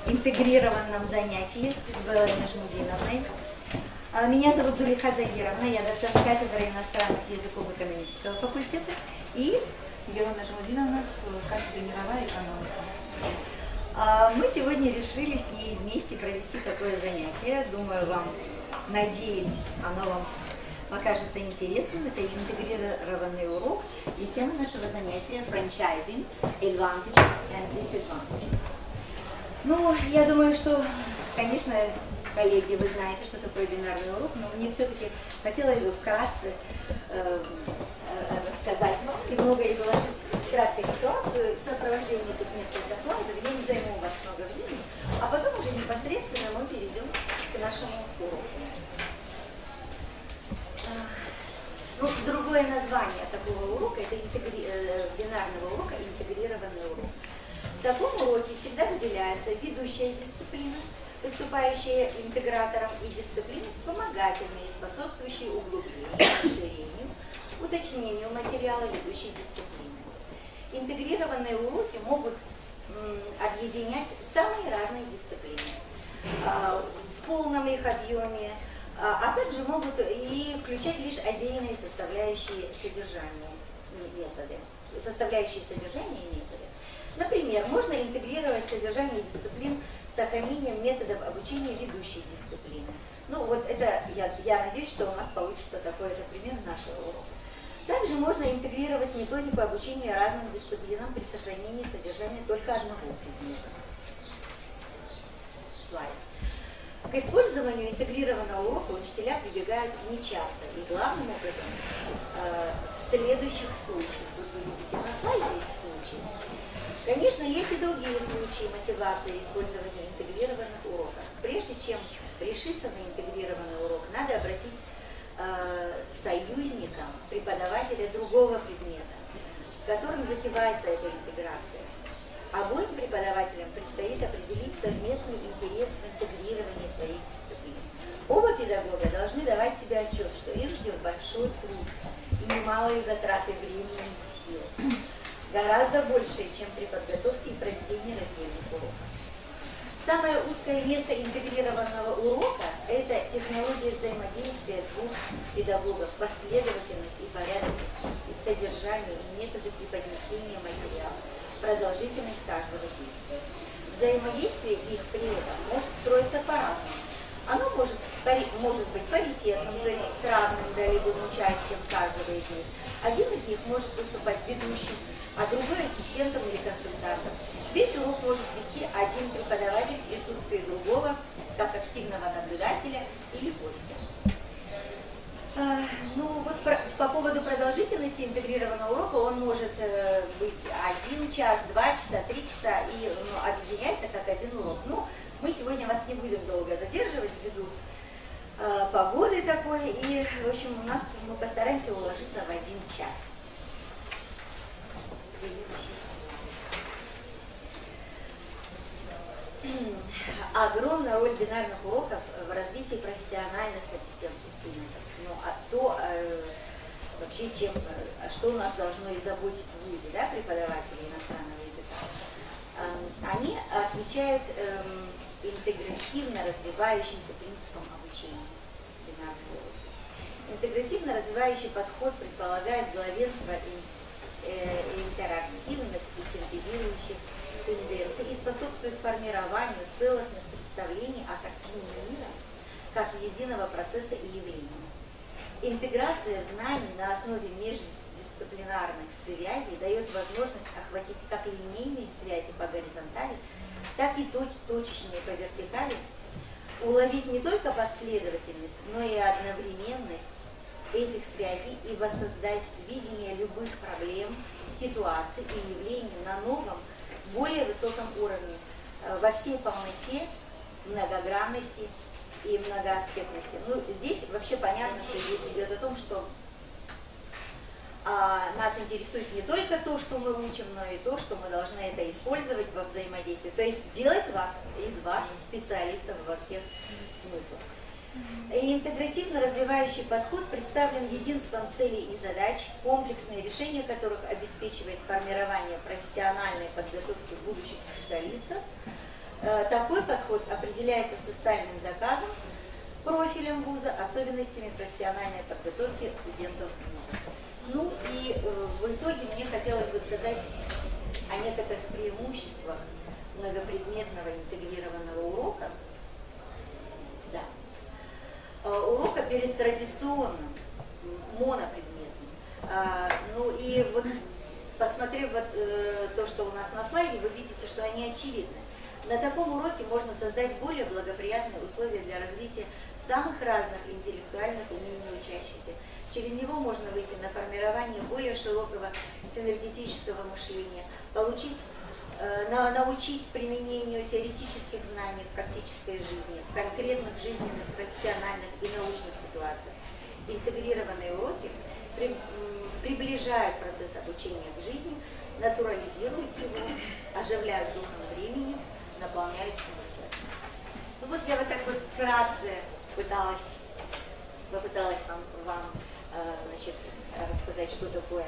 интегрированном занятии с Беллой Нажмудиновной. Меня зовут Зулейха Загировна, я доцент кафедры иностранных языков экономического факультета и Белла Нажмудиновна с кафедры мировая экономика. Мы сегодня решили с ней вместе провести такое занятие. Думаю, надеюсь, оно вам покажется интересным. Это интегрированный урок, и тема нашего занятия – franchising, advantages and disadvantages. Ну, я думаю, что, конечно, коллеги, вы знаете, что такое бинарный урок, но мне все-таки хотелось бы вкратце рассказать вам, немного изложить краткую ситуацию. В сопровождении тут несколько слайдов, я не займу у вас много времени, а потом уже непосредственно мы перейдем к нашему уроку. Ну, другое название такого урока – это бинарного урока – интегрированный урок. В таком уроке всегда выделяется ведущая дисциплина, выступающая интегратором, и дисциплины вспомогательные, способствующие углублению, расширению, уточнению материала ведущей дисциплины. Интегрированные уроки могут объединять самые разные дисциплины в полном их объеме, а также могут и включать лишь отдельные составляющие содержания и методы. Например, можно интегрировать содержание дисциплин с сохранением методов обучения ведущей дисциплины. Ну вот это, я надеюсь, что у нас получится такой же пример нашего урока. Также можно интегрировать методику обучения разным дисциплинам при сохранении содержания только одного предмета. Слайд. К использованию интегрированного урока учителя прибегают нечасто и главным образом в следующих случаях. Вот вы видите на слайде эти случаи. Конечно, есть и другие случаи мотивации использования интегрированных уроков. Прежде чем решиться на интегрированный урок, надо обратить к союзникам преподавателя другого предмета, с которым затевается эта интеграция. Обоим преподавателям предстоит определить совместный интерес в интегрировании своих дисциплин. Оба педагога должны давать себе отчет, что их ждет большой труд и немалые затраты времени и сил. Гораздо большее, чем при подготовке и проведении раздельных уроков. Самое узкое место интегрированного урока – это технология взаимодействия двух педагогов, последовательность и порядок, содержание и методы преподнесения материала, продолжительность каждого действия. Взаимодействие их при этом может строиться по-разному. Оно может быть паритетным, то есть с равным долевым участием каждого из них. Один из них может выступать ведущим, а другой ассистентом или консультантом. Весь урок может вести один преподаватель в присутствии другого, как активного наблюдателя или гостя. Ну вот по поводу продолжительности интегрированного урока он может быть 1 час, 2 часа, 3 часа и объединяется как один урок. Ну, мы сегодня вас не будем долго задерживать ввиду погоды такой, и, в общем, мы постараемся уложиться в 1 час. Огромная роль бинарных уроков в развитии профессиональных компетенций студентов. Ну, вообще, что у нас должно и заботить в ВУЗе, да, преподаватели иностранного языка. Они отвечают интегративно развивающимся принципам обучения бинарных уроков. Интегративно развивающий подход предполагает главенство интерактивных и синтезирующих тенденций и способствует формированию целостных представлений о картине мира как единого процесса и явления. Интеграция знаний на основе междисциплинарных связей дает возможность охватить как линейные связи по горизонтали, так и точечные по вертикали, уловить не только последовательность, но и одновременность этих связей и воссоздать видение любых проблем, ситуаций и явлений на новом, более высоком уровне, во всей полноте, многогранности и многоаспектности. Ну, здесь вообще понятно, что здесь идет о том, что нас интересует не только то, что мы учим, но и то, что мы должны это использовать во взаимодействии. То есть делать из вас специалистов во всех смыслах. И интегративно развивающий подход представлен единством целей и задач, комплексное решение которых обеспечивает формирование профессиональной подготовки будущих специалистов, Такой подход определяется социальным заказом, профилем вуза, особенностями профессиональной подготовки студентов вуза. Ну и в итоге мне хотелось бы сказать о некоторых преимуществах многопредметного интегрированного урока. Да. Урока перед традиционным, монопредметным. Ну и вот, посмотрев вот, то, что у нас на слайде, вы видите, что они очевидны. На таком уроке можно создать более благоприятные условия для развития самых разных интеллектуальных умений учащихся. Через него можно выйти на формирование более широкого синергетического мышления, научить применению теоретических знаний в практической жизни, в конкретных жизненных, профессиональных и научных ситуациях. Интегрированные уроки приближают процесс обучения к жизни, натурализируют его, оживляют духом времени, наполняют смыслом. Ну вот я вот так вот вкратце попыталась вам значит, рассказать, что такое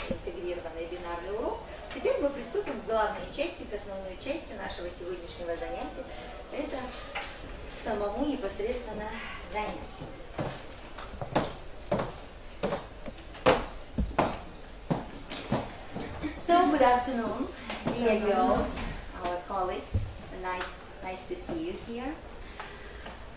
интегрированный бинарный урок. Теперь мы приступим к главной части, к основной части нашего сегодняшнего занятия. Это к самому непосредственно занятию. So, good afternoon, dear girls, our colleagues. Nice to see you here.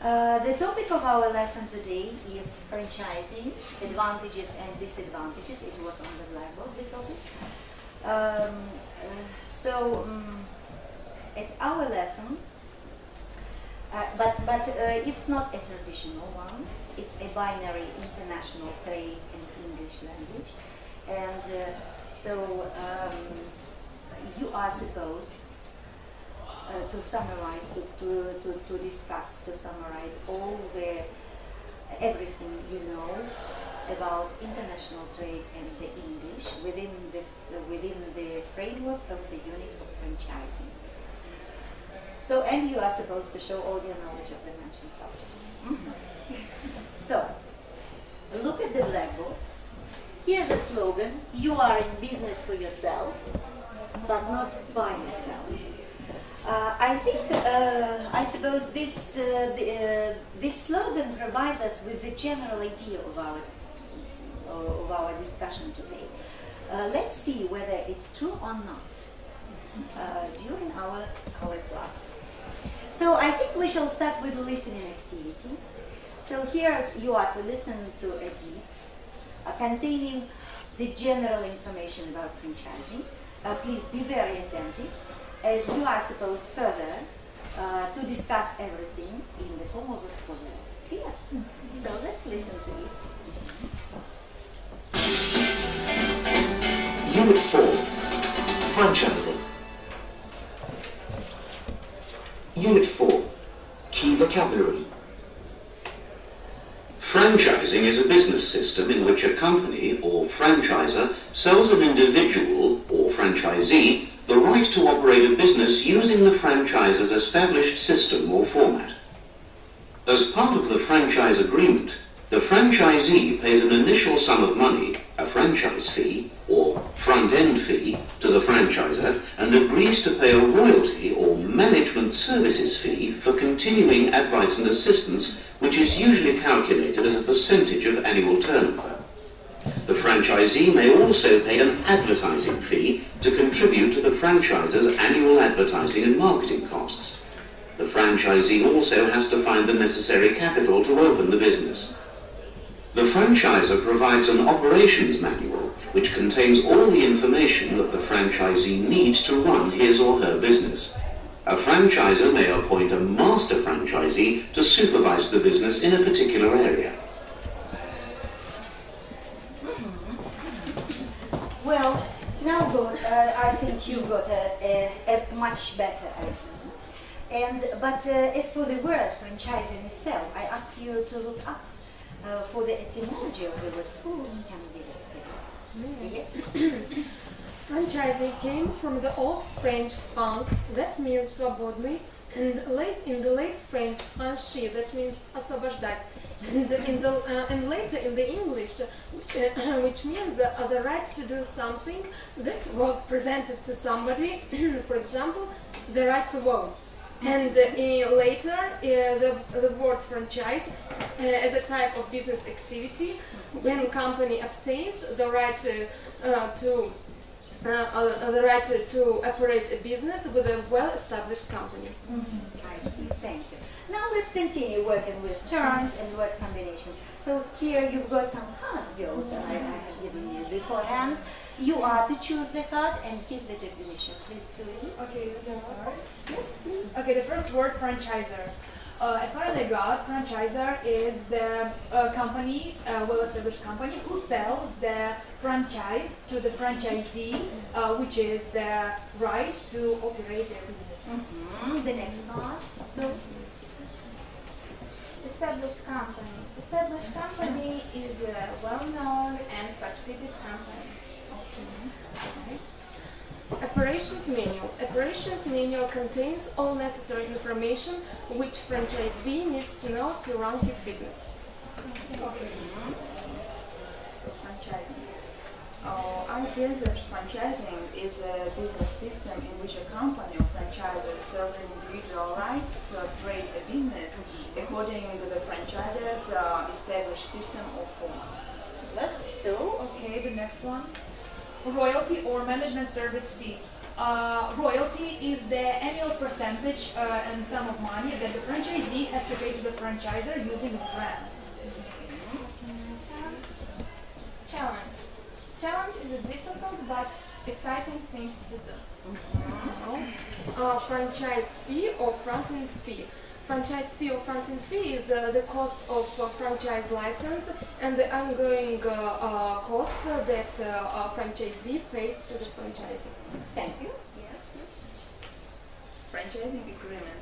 The topic of our lesson today is franchising, advantages and disadvantages. It was on the blackboard, the topic. It's our lesson, but it's not a traditional one. It's a binary international trade and English language. And you are supposed to summarize, to discuss, to summarize everything you know about international trade and the English within the framework of the unit of franchising. So, and you are supposed to show all your knowledge of the mentioned subjects. So, look at the blackboard. Here's a slogan: you are in business for yourself, but not by yourself. I suppose this slogan provides us with the general idea of our discussion today. Let's see whether it's true or not during our class. So I think we shall start with the listening activity. So here you are to listen to a beat containing the general information about franchising. Please be very attentive, as you are supposed further to discuss everything in the form of a program. Clear? So let's listen to it. Unit 4, Franchising. Unit 4, Key Vocabulary. Franchising is a business system in which a company or franchiser sells an individual or franchisee the right to operate a business using the franchiser's established system or format. As part of the franchise agreement, the franchisee pays an initial sum of money, a franchise fee, or front-end fee, to the franchisor and agrees to pay a royalty or management services fee for continuing advice and assistance, which is usually calculated as a percentage of annual turnover. The franchisee may also pay an advertising fee to contribute to the franchisor's annual advertising and marketing costs. The franchisee also has to find the necessary capital to open the business. The franchisor provides an operations manual which contains all the information that the franchisee needs to run his or her business. A franchisor may appoint a master franchisee to supervise the business in a particular area. Well, now good. I think you've got a much better idea. But as for the word franchising itself, I asked you to look up for the etymology of the word. Who can give it? Yes. Franchising came from the Old French franc, that means свободный, and in the late French franchi, that means освобождать. And later in the English, which means the right to do something that was presented to somebody, for example, the right to vote. And later, the word franchise as a type of business activity, when a company obtains the right to operate a business with a well-established company. I see, thank you. Now let's continue working with terms and word combinations. So here you've got some cards, girls, that I have given you beforehand. You are to choose the card and give the definition. Please do it. Okay, you can start. Yes, please. Okay, the first word, franchiser. As far as I got, franchiser is the company, well-established company, who sells the franchise to the franchisee, which is the right to operate their business. The next card. So, Established company. Established company is a well-known and succeeded company. Operations manual. Operations manual contains all necessary information which franchisee needs to know to run his business. Franchising. I guess that franchising is a business system in which a company or franchiser sells an individual right to operate a business according to the franchisor's established system or format. yes, so, Okay, the next one. Royalty or management service fee. Royalty is the annual percentage and sum of money that the franchisee has to pay to the franchisor using its brand. Challenge. Challenge is a difficult but exciting thing to do. Franchise fee or front-end fee. Franchise fee or front-end fee is the cost of franchise license and the ongoing cost that franchisee pays to the franchisee. thank you. Yes, yes. Franchising agreement.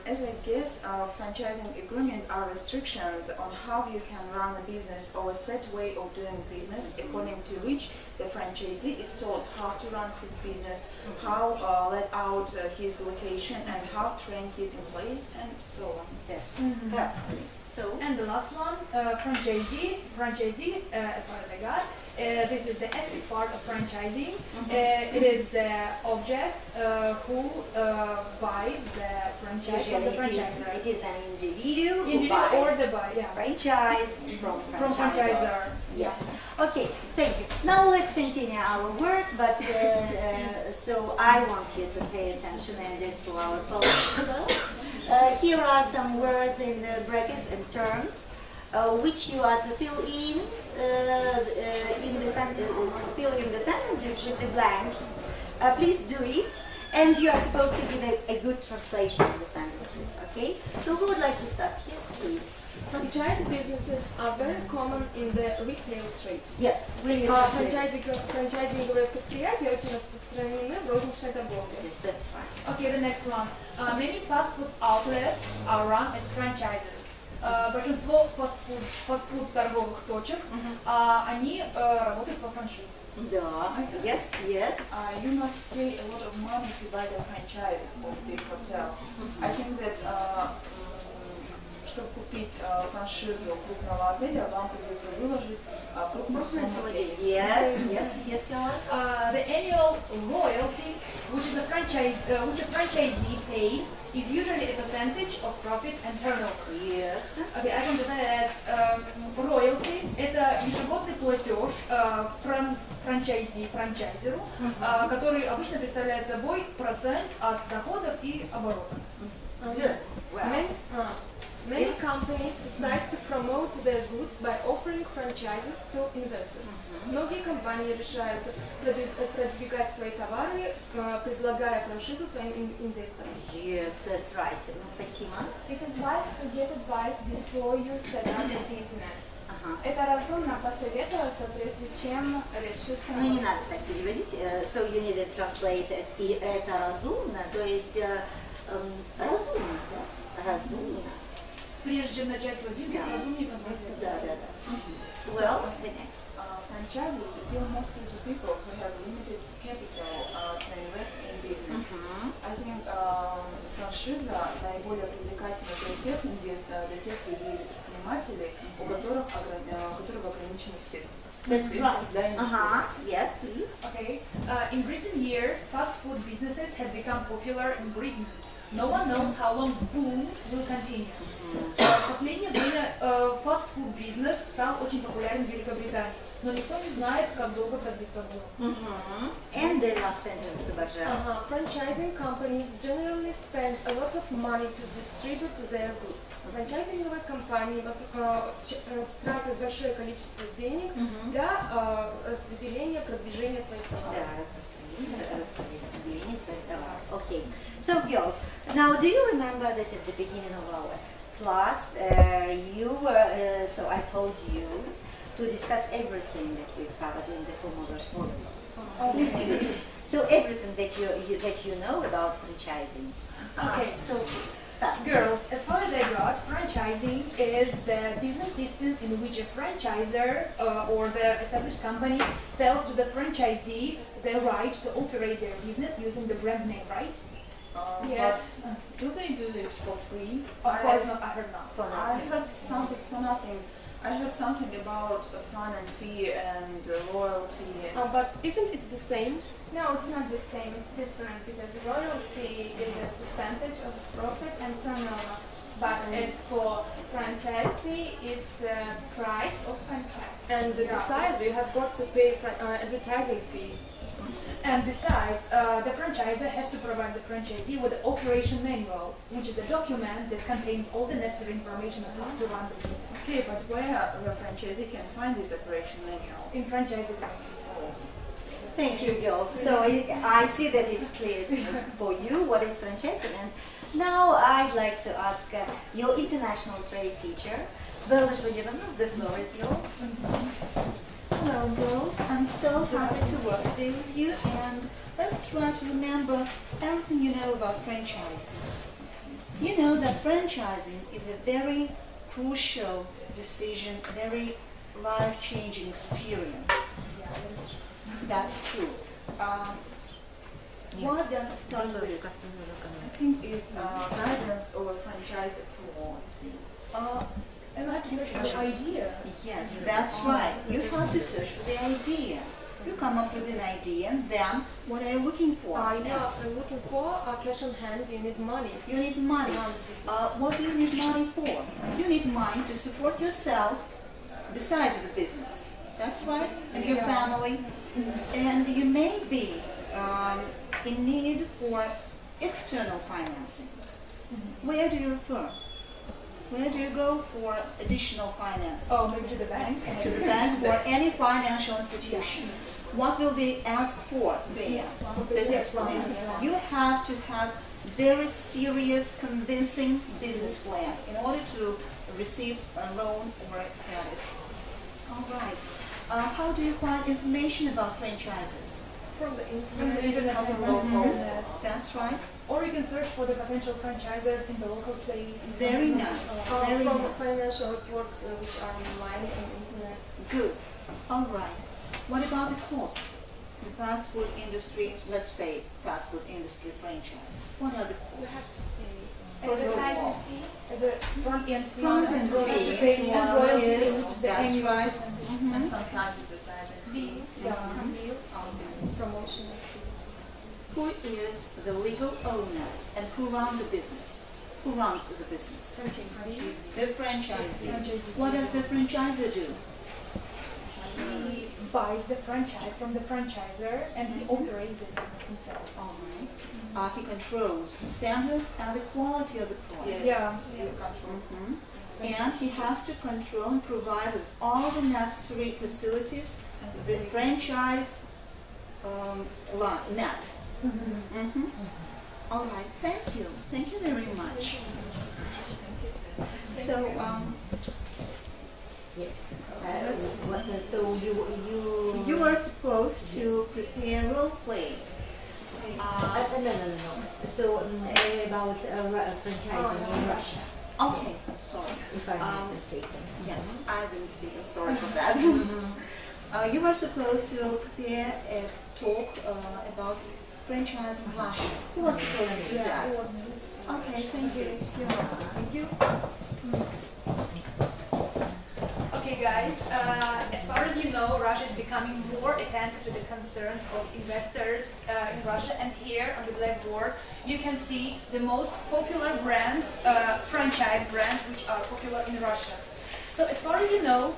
As I guess, franchising agreements are restrictions on how you can run a business or a set way of doing business according to which the franchisee is told how to run his business, how let out his location, and how train his employees, and so on. Yes. Perfect. So, And the last one, franchisee. Franchisee, as far as I got, this is the active part of franchising. It is the object who buys the franchise of the usually franchisor. it is an individual who Individual or buys the buy, yeah. franchise from From franchisor. Yes. Okay, thank you. Now let's continue our work, but so I want you to pay attention and this to our colleagues as well. Here are some words in the brackets and terms which you are to fill in the sentences with the blanks. Please do it, and you are supposed to give a good translation of the sentences. Okay? So who would like to start? Yes, please. Franchise businesses are very common in the retail trade. Yes, really. Франчайзинговые предприятия очень распространены в розничной торговле. Yes, that's fine. Okay, the next one. Many fast food outlets are run as franchises. Большинство фастфуд торговых точек, они работают по франшизе. Да. Yes, yes. You must pay a lot of money to buy the franchise of the hotel. I think that чтобы купить франшизу крупного отеля, вам придется выложить крупную сумму денег. Yes, yes, yes, Yola. The annual royalty, which a franchisee pays, is usually a percentage of profits and turnover. Yes. Okay, I can define it as royalty. Это ежегодный платеж франчайзеру, который обычно представляет собой процент от доходов и оборота. Good. Well. Many companies decide to promote their goods by offering franchises to investors. Многие компании решают продвигать свои товары, предлагая франшизу своим инвесторам. Yes, that's right. Fatima. It is wise to get advice before you set up a business. Это разумно посоветоваться, прежде чем решиться. Ну, не надо так переводить. So you need to translate as и это разумно, то есть разумно, да? Разумно. Прежде чем начать свой бизнес, разумнее посоветоваться. Да, да, да. Well, the next. Franchises appeal mostly to people who have limited capital to invest in business. I think франшиза наиболее привлекательна для тех людей, научных средств. That's right. Дизайн Yes, please. Okay. In recent years, fast food businesses have become popular in Britain. No one knows how long boom will continue. В последнее время фастфуд бизнес стал очень популярен в Великобритании, но никто не знает, как долго продлится бум. And the last sentence to Bajra. Franchising companies generally spend a lot of money to distribute their goods. Франчайзинговые компании тратят большое количество денег для распределения, продвижения своих товаров. Okay. So girls, now do you remember that at the beginning of our class, you were, so I told you to discuss everything that we covered in the formulas model. Please give it. So everything that you know about franchising. Okay, so Start. girls, as far as I got, franchising is the business system in which a franchisor or the established company sells to the franchisee the right to operate their business using the brand name, right? Yes. Do they do it for free? Of course not, I heard not. I heard something for nothing. I heard something about a fund and fee and royalty. But isn't it the same? No, it's not the same. It's different because royalty is a percentage of profit and turnover. But as for franchise fee, it's a price of franchise. And besides, you have got to pay advertising fee. And besides, the franchisor has to provide the franchisee with the operation manual, which is a document that contains all the necessary information on how to run the business. Okay, but where the franchisee can find this operation manual? In franchising. Thank you, girls. So I see that it's clear for you what is franchising. And now I'd like to ask your international trade teacher, Belgish Vadirana, the floor is yours. Hello, girls. I'm so happy to work today with you, and let's try to remember everything you know about franchising. You know that franchising is a very crucial decision, very life-changing experience. That's true. What does it start with? I think it's guidance over franchise approval. And you have to search for the idea. Yes, that's right. You have to search for the idea. You come up with an idea, and then what are you looking for? Yes, I'm looking for cash on hand. You need money. You need money. What do you need money for? You need money to support yourself besides the business. That's right. And your family. And you may be in need for external financing. Where do you refer? Where do you go for additional financing? Oh, maybe to the bank. To the bank or any financial institution. What will they ask for there? Business plan. You have to have very serious, convincing business plan in order to receive a loan or a credit. All right. How do you find information about franchises? From the From the internet. internet, from the local. That's right. Or you can search for the potential franchisors in the local place. Very nice. Very From nice. financial reports which are online on the internet. Good. All right. What about the costs? The fast food industry, let's say fast food industry franchise. What are the You costs? have to pay. First of Advertising all, fee. The front end fee. front end royalty, fee, and royalties, royalties, which is the that's annual right. percentage. And sometimes advertising fees. Promotion. Who is the legal owner and who runs the business? Who runs the business? The franchisee. What does the franchisor do? He buys the franchise from the franchisor and he operates the business himself. All right. He controls the standards and the quality of the product. Yeah. And he has to control and provide with all the necessary facilities the franchise net. All right, thank you. Thank you very much. So, Yes. So you are supposed to prepare role play. no. So about franchising in Russia, Okay, sorry. if I'm not mistaken. Yes, I've been mistaken. Sorry for that. You are supposed to prepare a talk about franchise in Russia. Who was supposed to do that? Okay, thank you. You're welcome. Thank you. Okay, Okay, guys, as far as you know, Russia is becoming more attentive to the concerns of investors in Russia, and here on the blackboard you can see the most popular brands, franchise brands, which are popular in Russia. So as far as you know,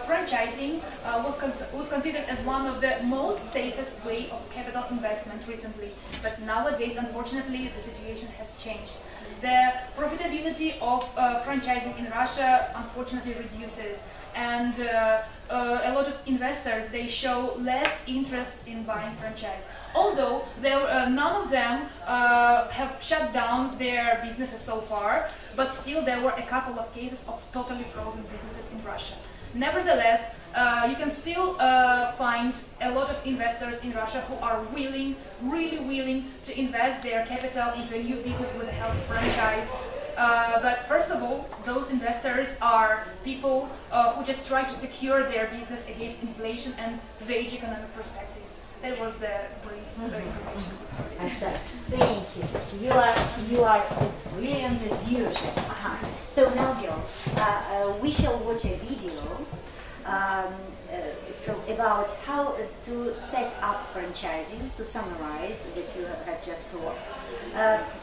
franchising was considered as one of the most safest way of capital investment recently, but nowadays, unfortunately, the situation has changed. The profitability of franchising in Russia unfortunately reduces, and a lot of investors, they show less interest in buying franchise. Although none of them have shut down their businesses so far, but still there were a couple of cases of totally frozen businesses in Russia. Nevertheless, you can still find a lot of investors in Russia who are willing, really willing to invest their capital into a new business with the help of franchise. But first of all, those investors are people who just try to secure their business against inflation and vague economic perspectives. That was the brief information. Thank you. You are as brilliant as usual. So now, girls, we shall watch a video about how to set up franchising, to summarize what you have just taught.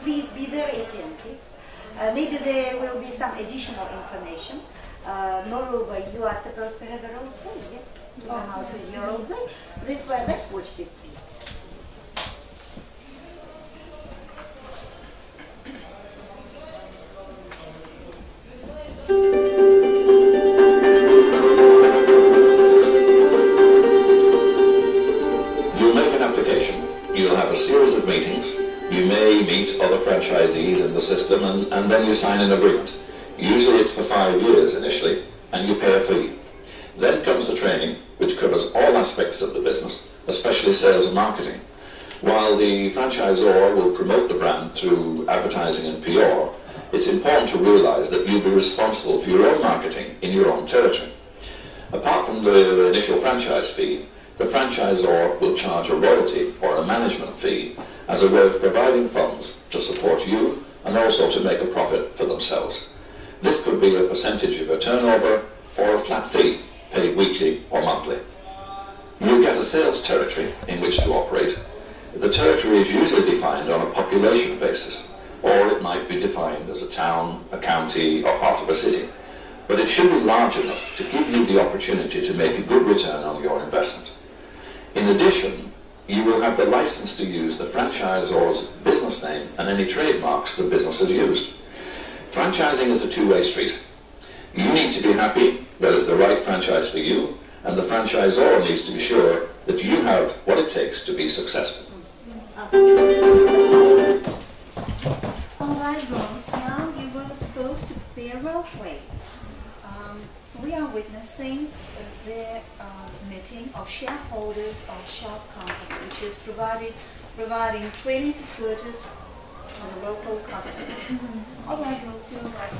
Please be very attentive. Maybe there will be some additional information. Moreover, you are supposed to have a role play, yes? You know how to do your role play. That's why let's watch this beat. You'll make an application. You'll have a series of meetings. You may meet other franchisees in the system, and then you sign an agreement. Usually it's for 5 years initially, and you pay a fee. Then comes the training, which covers all aspects of the business, especially sales and marketing. While the franchisor will promote the brand through advertising and PR, it's important to realize that you'll be responsible for your own marketing in your own territory. Apart from the initial franchise fee, the franchisor will charge a royalty or a management fee as a way of providing funds to support you and also to make a profit for themselves. This could be a percentage of your turnover or a flat fee, paid weekly or monthly. You'll get a sales territory in which to operate. The territory is usually defined on a population basis, or it might be defined as a town, a county, or part of a city. But it should be large enough to give you the opportunity to make a good return on your investment. In addition, you will have the license to use the franchisor's business name and any trademarks the business has used. Franchising is a two-way street. You need to be happy that it's the right franchise for you, and the franchisor needs to be sure that you have what it takes to be successful. Alright, girls, now you were supposed to prepare a role play. We are witnessing the meeting of shareholders of Shop Company, which is providing training facilities for the local customers. Alright, girls, you're right.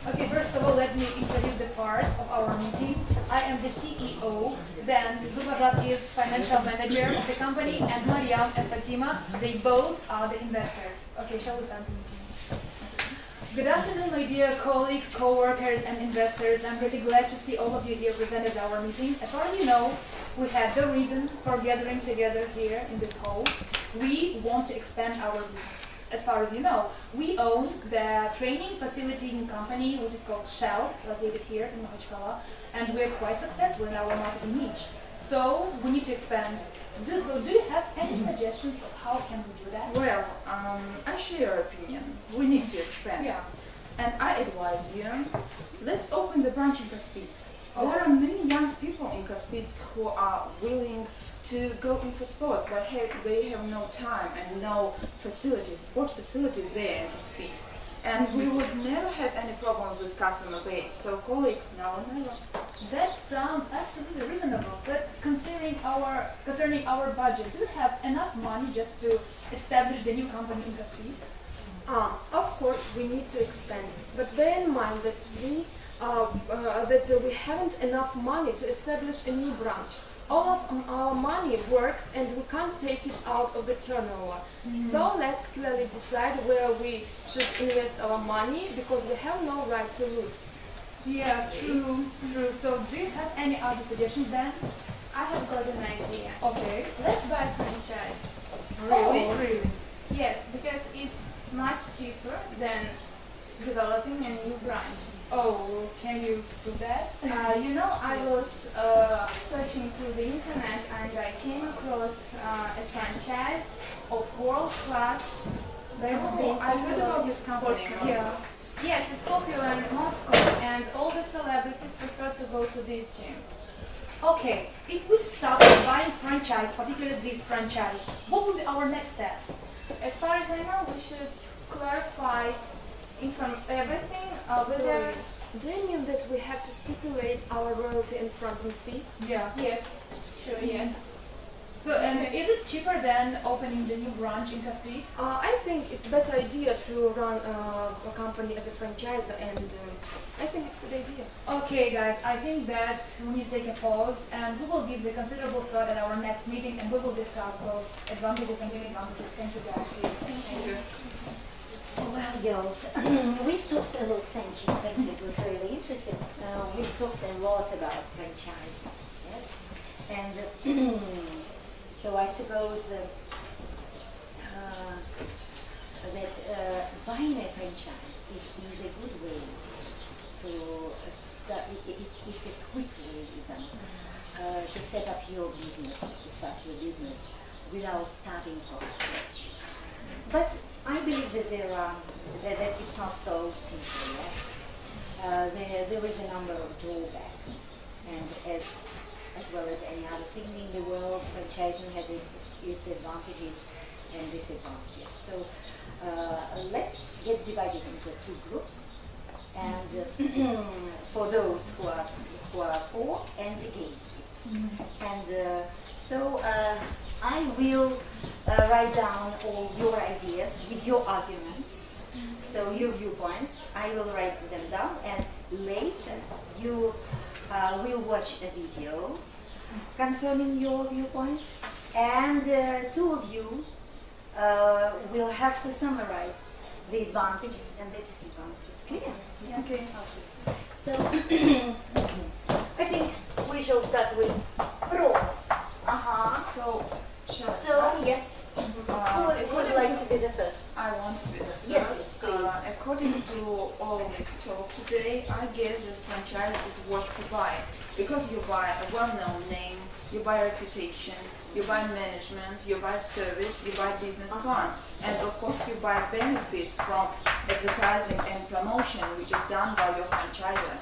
Okay, first of all, let me introduce the parts of our meeting. I am the CEO, then Zubarat is financial manager of the company, and Mariam and Fatima, they both are the investors. Okay, shall we start the meeting? Good afternoon, my dear colleagues, co-workers, and investors. I'm really glad to see all of you here present at our meeting. As far as you know, we have the reason for gathering together here in this hall. We want to expand our business. As far as you know, we own the training facilitating company, which is called Shell, located here in Makhachkala, and we're quite successful in our marketing niche. So we need to expand. Do you have any suggestions of how can we do that? Well, I share your opinion. We need to expand. Yeah. And I advise you, let's open the branch in Kaspisk. There are many young people in Kaspisk who are willing to go in for sports, but they have no time and no facilities, sport facilities there in Kaspisk. And we would never have any problems with customer base. So colleagues, now or never. That sounds absolutely reasonable, but concerning our budget, do you have enough money just to establish the new company in Kaspisk? Of course, we need to expand, but bear in mind that we haven't enough money to establish a new branch. All of our money works and we can't take it out of the turnover. So let's clearly decide where we should invest our money, because we have no right to lose. Yeah, true. So do you have any other suggestions then? I have got an idea. Okay. Let's buy franchise. Really? Oh, really? Yes, because it's much cheaper than developing a new branch. Oh, can you do that? I was searching through the internet and I came across a franchise of world-class. I heard about this company. Yeah. Yes, it's popular in Moscow and all the celebrities prefer to go to this gym. Okay, if we start buying franchise, particularly this franchise, what would be our next steps? As far as I know, we should clarify everything whether... Do you mean that we have to stipulate our royalty and franchise fee? Yeah. Yes, sure, yes. So, and is it cheaper than opening the new branch in Caspice? I think it's a better idea to run a company as a franchise, and I think it's a good idea. Okay, guys, I think that we need to take a pause, and we will give the considerable thought at our next meeting, and we will discuss both advantages and disadvantages. Thank you, guys. Thank you. Well, girls, we've talked a lot. Thank you. It was really interesting. We've talked a lot about franchise, yes, and so I suppose that buying a franchise is a good way to start. It's a quick way even to set up your business, to start your business without starting from scratch. But I believe that that it's not so simple. Yes, there is a number of drawbacks, and as well as any other thing in the world, franchising has its advantages and disadvantages. So let's get divided into two groups, and for those who are for and against it. And so I will write down all your ideas, give your arguments, so your viewpoints. I will write them down, and later you will watch a video confirming your viewpoints, and two of you will have to summarize the advantages and the disadvantages. Clear? Yeah. Okay. So I think we shall start with roles. So yes, who would like to be the first? I want to be the first. Yes, please. According to all this talk today, I guess a franchise is worth to buy because you buy a well-known name, you buy reputation, you buy management, you buy service, you buy business plan, and of course you buy benefits from advertising and promotion, which is done by your franchisor.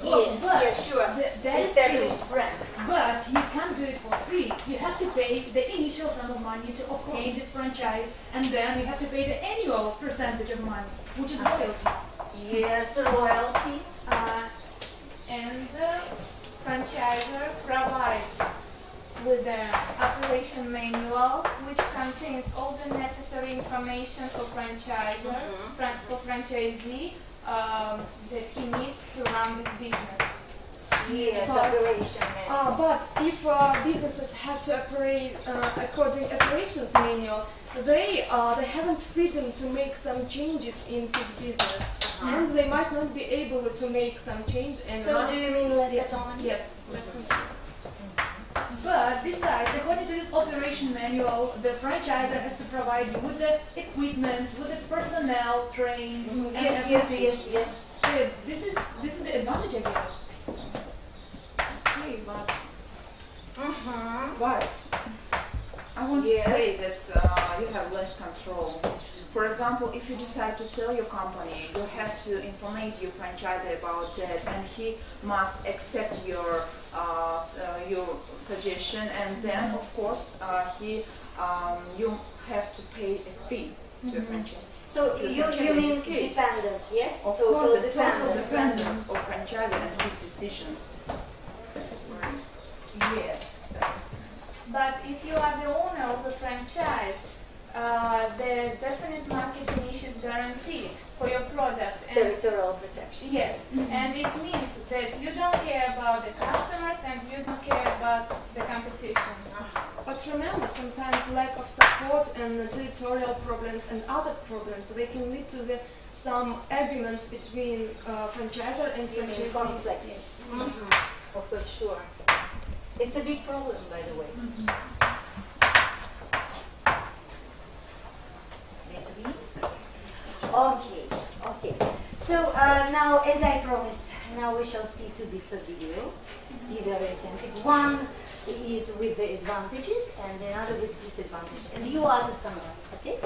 Yes, sure. That's Established true. brand. But you can't do it for free. You have to pay the initial sum of money to obtain this franchise, and then you have to pay the annual percentage of money, which is royalty. Yes, royalty. And the franchisor provides with the operation manuals, which contains all the necessary information for franchisor, for franchisee, that he needs to run the business. Yes, operation manual. But if businesses have to operate according to operations manual, they haven't freedom to make some changes in his business, and they might not be able to make some change. And So do you mean less autonomy? Yes, less control. But besides, according to this operation manual, the franchisor has to provide you with the equipment, with the personnel trained, and everything. Yes. Yeah, this is the advantage, I guess. Okay, but I want to say that you have less control. For example, if you decide to sell your company, you have to inform your franchisor about that, and he must accept your suggestion, and then of course you have to pay a fee to the franchise. So you mean dependence, yes? Of course, the total dependence of franchisor and his decisions. That's right. Yes. But if you are the owner of a franchise, the definite market niche is guaranteed for your product. And Territorial protection. yes, and it means that you don't care about the customers and you don't care about the competition. But remember, sometimes lack of support and territorial problems and other problems, they can lead to the some arguments between franchisor and franchisee. Conflicts. Of course, sure. It's a big problem, by the way. Okay, okay. So now, as I promised, now we shall see 2 bits of video. Be very attentive. One is with the advantages and another with disadvantages. And you are to summarize, okay?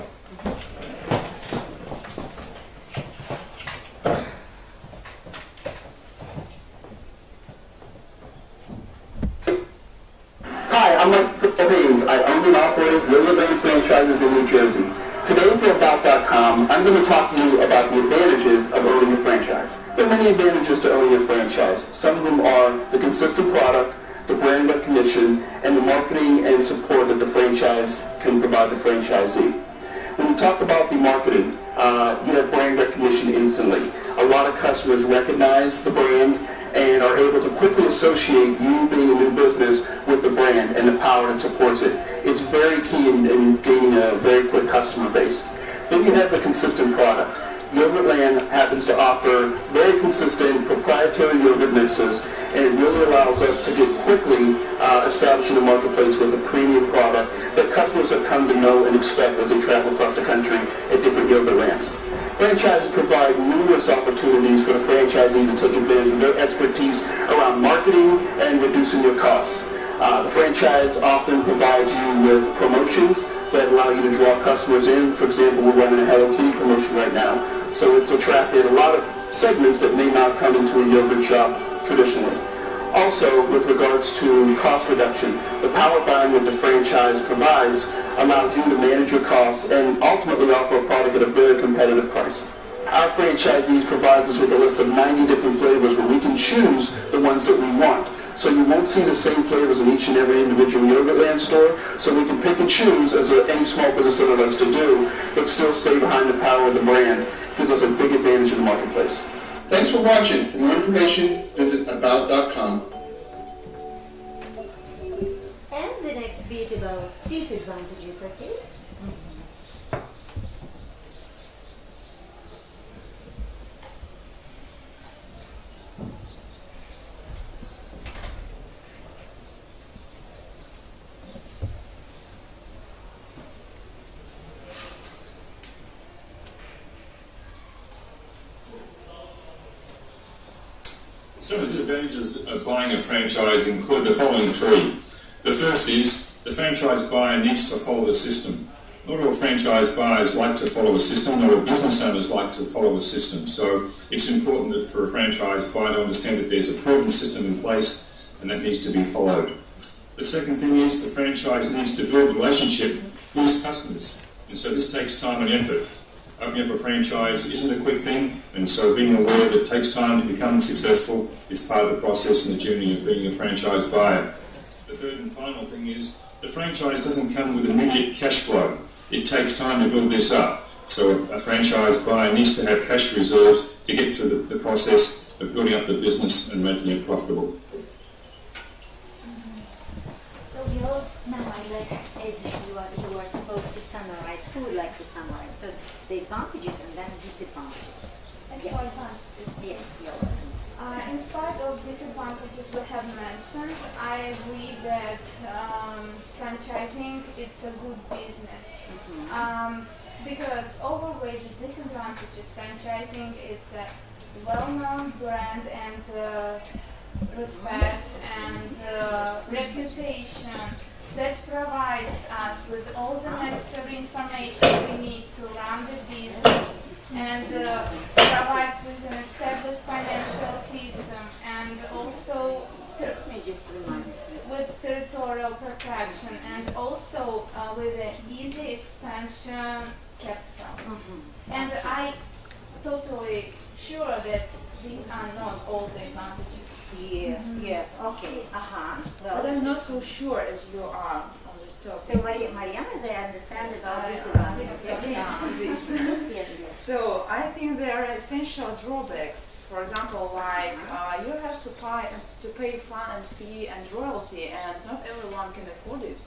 Hi, I'm Mike Haynes. I own and operate yoga-based franchises in New Jersey. Today for About.com, I'm going to talk to you about the advantages of owning a franchise. There are many advantages to owning a franchise. Some of them are the consistent product, the brand recognition, and the marketing and support that the franchise can provide the franchisee. When we talk about the marketing, you have brand recognition instantly. A lot of customers recognize the brand and are able to quickly associate you being a new business with the brand and the power that supports it. It's very key in gaining a very quick customer base. Then you have the consistent product. Yogurtland happens to offer very consistent proprietary yogurt mixes, and it really allows us to get quickly established in the marketplace with a premium product that customers have come to know and expect as they travel across the country at different Yogurtlands. Franchises provide numerous opportunities for the franchisee to take advantage of their expertise around marketing and reducing your costs. The franchise often provides you with promotions that allow you to draw customers in. For example, we're running a Hello Kitty promotion right now, so it's attracted a lot of segments that may not come into a yogurt shop traditionally. Also, with regards to cost reduction, the power buying that the franchise provides allows you to manage your costs and ultimately offer a product at a very competitive price. Our franchisees provides us with a list of 90 different flavors where we can choose the ones that we want. So you won't see the same flavors in each and every individual Yogurtland store, so we can pick and choose, as any small business owner likes to do, but still stay behind the power of the brand. It gives us a big advantage in the marketplace. Thanks for watching. For more information, visit About.com. And the next bit about disadvantages, okay? Some of the advantages of buying a franchise include the following 3. The first is the franchise buyer needs to follow the system. Not all franchise buyers like to follow a system, not all business owners like to follow a system. So it's important that for a franchise buyer to understand that there's a proven system in place and that needs to be followed. The second thing is the franchise needs to build a relationship with its customers. And so this takes time and effort. Opening up a franchise isn't a quick thing, and so being aware that it takes time to become successful is part of the process and the journey of being a franchise buyer. The third and final thing is the franchise doesn't come with immediate cash flow. It takes time to build this up. So a franchise buyer needs to have cash reserves to get through the process of building up the business and making it profitable. So now I'd like, as you are supposed to summarize, who would like to summarize? First, the advantages and then disadvantages. Yes. Yes, you're welcome. In spite of disadvantages we have mentioned, I agree that franchising it's a good business. Because overweight the disadvantages, franchising it's a well-known brand and respect and reputation that provides us with all the necessary information we need to run the business and provides with an established financial system and also with territorial protection and also with an easy expansion capital. And I totally sure that these are not all the advantages. Yes, yes, okay, But I'm not so sure as you are on this topic. So Mariam, as I understand, is our disadvantages. Yes. So I think there are essential drawbacks. For example, like you have to pay fund and fee and royalty, and not everyone can afford it.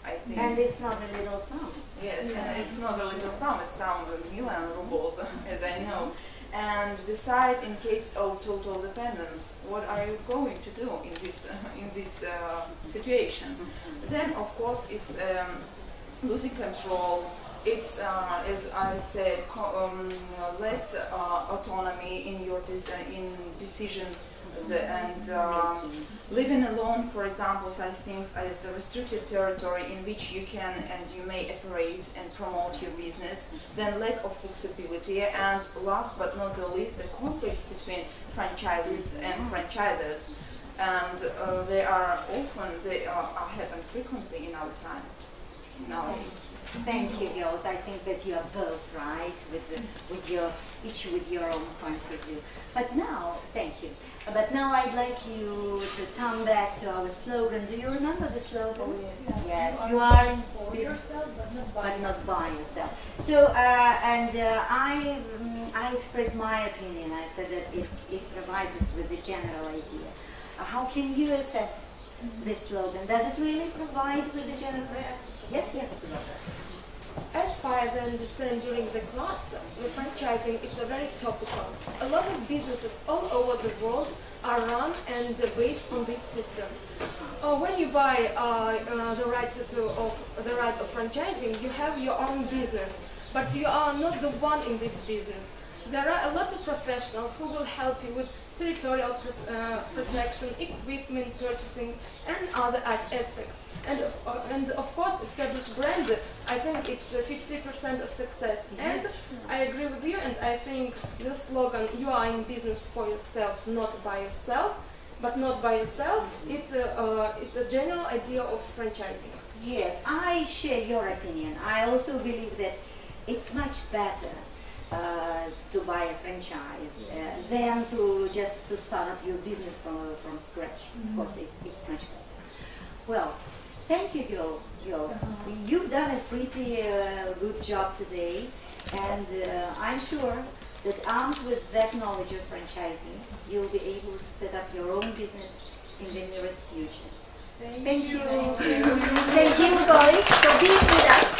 I think. And it's not a little sum. Yes, and it's not a little sum, it's some million rubles, as I know. And besides, in case of total dependence, what are you going to do in this situation? Then, of course, it's losing control. It's, as I said, less autonomy in your decision. And living alone, for example, such things as a restricted territory in which you can and you may operate and promote your business, then lack of flexibility, and last but not the least, the conflicts between franchises and franchisors. And they happen frequently in our time nowadays. Thank you, girls. I think that you are both right each with your own point of view. But now, thank you. But now I'd like you to turn back to our slogan. Do you remember the slogan? Oh, yeah. Yes, you are in For yourself, but not by yourself. So, I expressed my opinion. I said that it provides us with a general idea. How can you assess this slogan? Does it really provide with a general idea? Yes. As far as I understand during the class, the franchising is a very topical. A lot of businesses all over the world are run and based on this system. When you buy the right of franchising, you have your own business, but you are not the one in this business. There are a lot of professionals who will help you with territorial protection, equipment purchasing, and other aspects. And of course, established brand, I think it's 50% of success. And I agree with you, and I think the slogan, you are in business for yourself, not by yourself, but not by yourself, it's a general idea of franchising. Yes, I share your opinion. I also believe that it's much better to buy a franchise than to start up your business from scratch. Of course, it's much better. Well, thank you, girls. You've done a pretty good job today, and I'm sure that armed with that knowledge of franchising, you'll be able to set up your own business in the nearest future. Thank you. Thank you, colleagues, for being with us.